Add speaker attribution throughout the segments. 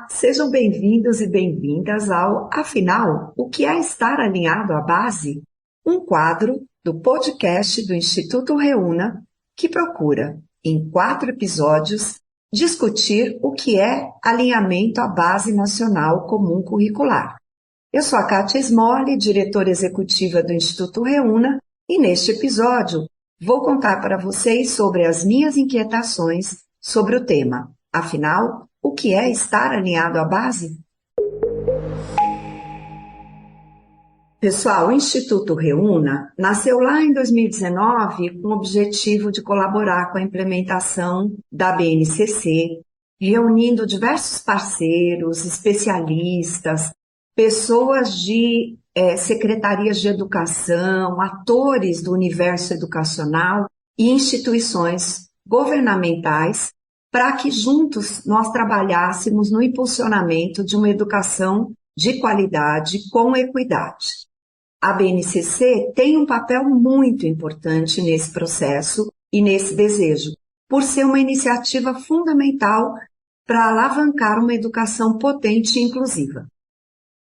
Speaker 1: Sejam bem-vindos e bem-vindas ao Afinal, o que é estar alinhado à base? Um quadro do podcast do Instituto Reúna que procura, em 4 episódios, discutir o que é alinhamento à Base Nacional Comum Curricular. Eu sou a Kátia Smolli, diretora executiva do Instituto Reúna, e neste episódio vou contar para vocês sobre as minhas inquietações sobre o tema. Afinal, o que é estar alinhado à base? Pessoal, o Instituto Reúna nasceu lá em 2019 com o objetivo de colaborar com a implementação da BNCC, reunindo diversos parceiros, especialistas, pessoas de secretarias de educação, atores do universo educacional e instituições governamentais para que juntos nós trabalhássemos no impulsionamento de uma educação de qualidade com equidade. A BNCC tem um papel muito importante nesse processo e nesse desejo, por ser uma iniciativa fundamental para alavancar uma educação potente e inclusiva.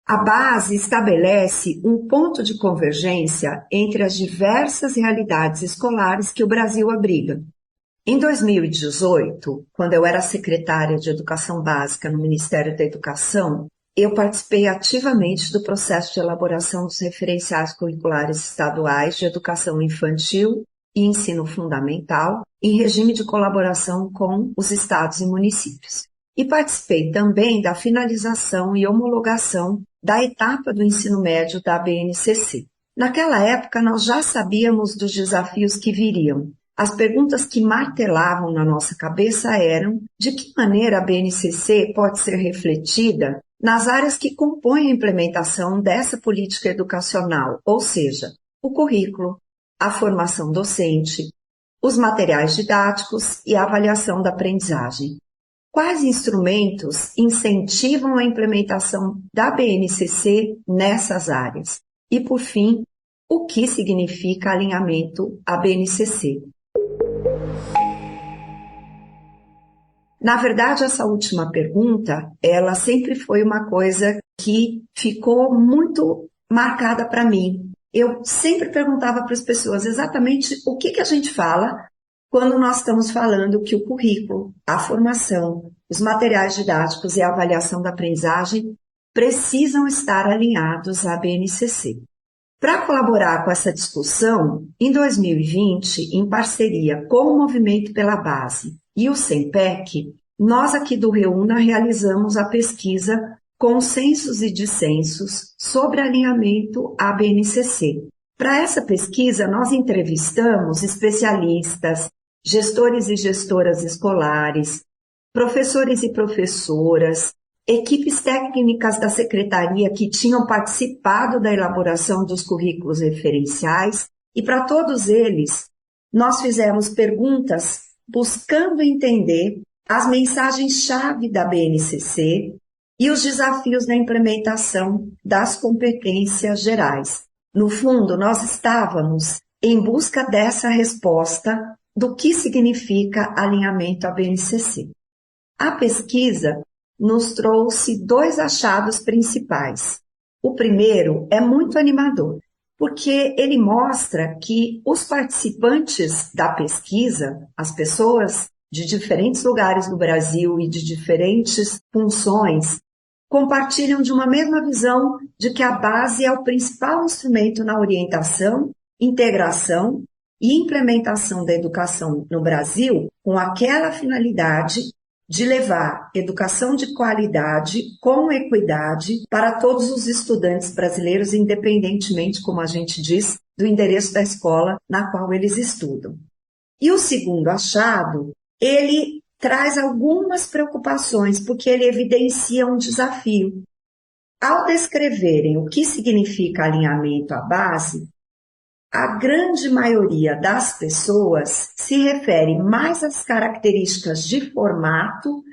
Speaker 1: A base estabelece um ponto de convergência entre as diversas realidades escolares que o Brasil abriga. Em 2018, quando eu era secretária de Educação Básica no Ministério da Educação, eu participei ativamente do processo de elaboração dos referenciais curriculares estaduais de educação infantil e ensino fundamental, em regime de colaboração com os estados e municípios. E participei também da finalização e homologação da etapa do ensino médio da BNCC. Naquela época, nós já sabíamos dos desafios que viriam. As perguntas que martelavam na nossa cabeça eram: de que maneira a BNCC pode ser refletida nas áreas que compõem a implementação dessa política educacional, ou seja, o currículo, a formação docente, os materiais didáticos e a avaliação da aprendizagem. Quais instrumentos incentivam a implementação da BNCC nessas áreas? E, por fim, o que significa alinhamento à BNCC? Na verdade, essa última pergunta, ela sempre foi uma coisa que ficou muito marcada para mim. Eu sempre perguntava para as pessoas exatamente o que a gente fala quando nós estamos falando que o currículo, a formação, os materiais didáticos e a avaliação da aprendizagem precisam estar alinhados à BNCC. Para colaborar com essa discussão, em 2020, em parceria com o Movimento pela Base e o SEMPEC, nós aqui do Reúna realizamos a pesquisa Consensos e Dissensos sobre alinhamento à BNCC. Para essa pesquisa, nós entrevistamos especialistas, gestores e gestoras escolares, professores e professoras, equipes técnicas da secretaria que tinham participado da elaboração dos currículos referenciais, e para todos eles, nós fizemos perguntas buscando entender as mensagens-chave da BNCC e os desafios na implementação das competências gerais. No fundo, nós estávamos em busca dessa resposta do que significa alinhamento à BNCC. A pesquisa nos trouxe 2 achados principais. O primeiro é muito animador, porque ele mostra que os participantes da pesquisa, as pessoas de diferentes lugares do Brasil e de diferentes funções, compartilham de uma mesma visão de que a base é o principal instrumento na orientação, integração e implementação da educação no Brasil, com aquela finalidade de levar educação de qualidade com equidade para todos os estudantes brasileiros, independentemente, como a gente diz, do endereço da escola na qual eles estudam. E o segundo achado, ele traz algumas preocupações, porque ele evidencia um desafio. Ao descreverem o que significa alinhamento à base, a grande maioria das pessoas se refere mais às características de formato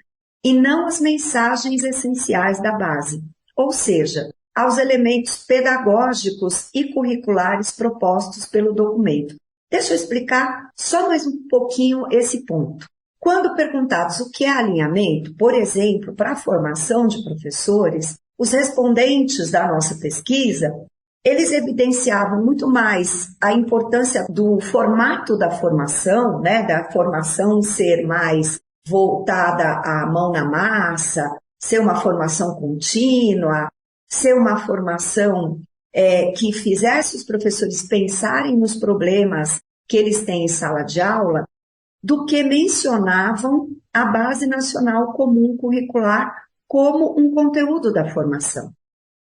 Speaker 1: e não às mensagens essenciais da base, ou seja, aos elementos pedagógicos e curriculares propostos pelo documento. Deixa eu explicar só mais um pouquinho esse ponto. Quando perguntados o que é alinhamento, por exemplo, para a formação de professores, os respondentes da nossa pesquisa, eles evidenciavam muito mais a importância do formato da formação, né, da formação ser mais voltada à mão na massa, ser uma formação contínua, ser uma formação que fizesse os professores pensarem nos problemas que eles têm em sala de aula, do que mencionavam a Base Nacional Comum Curricular como um conteúdo da formação.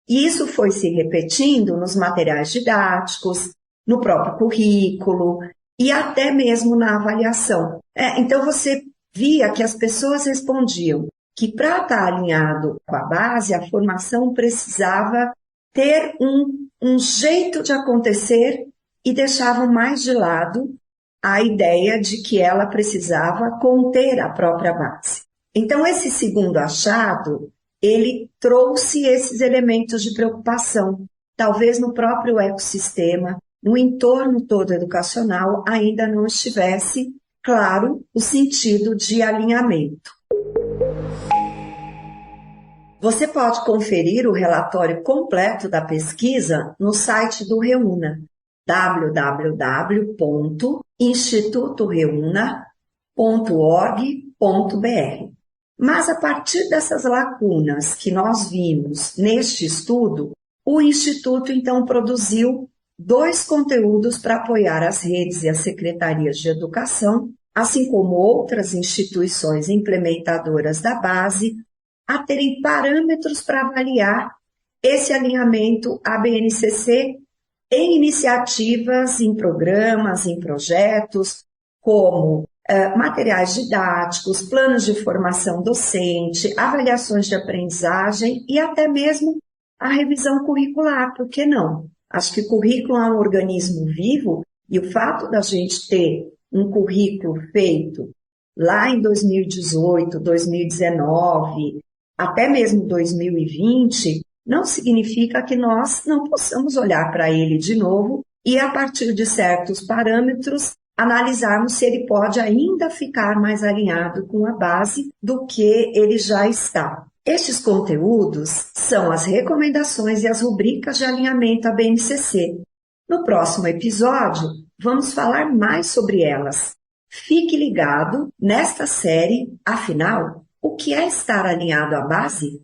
Speaker 1: E isso foi se repetindo nos materiais didáticos, no próprio currículo e até mesmo na avaliação. Então você via que as pessoas respondiam que para estar alinhado com a base, a formação precisava ter um jeito de acontecer e deixavam mais de lado a ideia de que ela precisava conter a própria base. Então, esse segundo achado, ele trouxe esses elementos de preocupação. Talvez no próprio ecossistema, no entorno todo educacional, ainda não estivesse claro o sentido de alinhamento. Você pode conferir o relatório completo da pesquisa no site do Reúna, www.institutoreuna.org.br. Mas a partir dessas lacunas que nós vimos neste estudo, o Instituto então produziu 2 conteúdos para apoiar as redes e as secretarias de educação, assim como outras instituições implementadoras da base, a terem parâmetros para avaliar esse alinhamento ABNCC em iniciativas, em programas, em projetos, como materiais didáticos, planos de formação docente, avaliações de aprendizagem e até mesmo a revisão curricular, por que não? Acho que o currículo é um organismo vivo e o fato da gente ter um currículo feito lá em 2018, 2019, até mesmo 2020, não significa que nós não possamos olhar para ele de novo e, a partir de certos parâmetros, analisarmos se ele pode ainda ficar mais alinhado com a base do que ele já está. Estes conteúdos são as recomendações e as rubricas de alinhamento ABNCC. No próximo episódio, vamos falar mais sobre elas. Fique ligado nesta série, afinal, o que é estar alinhado à base?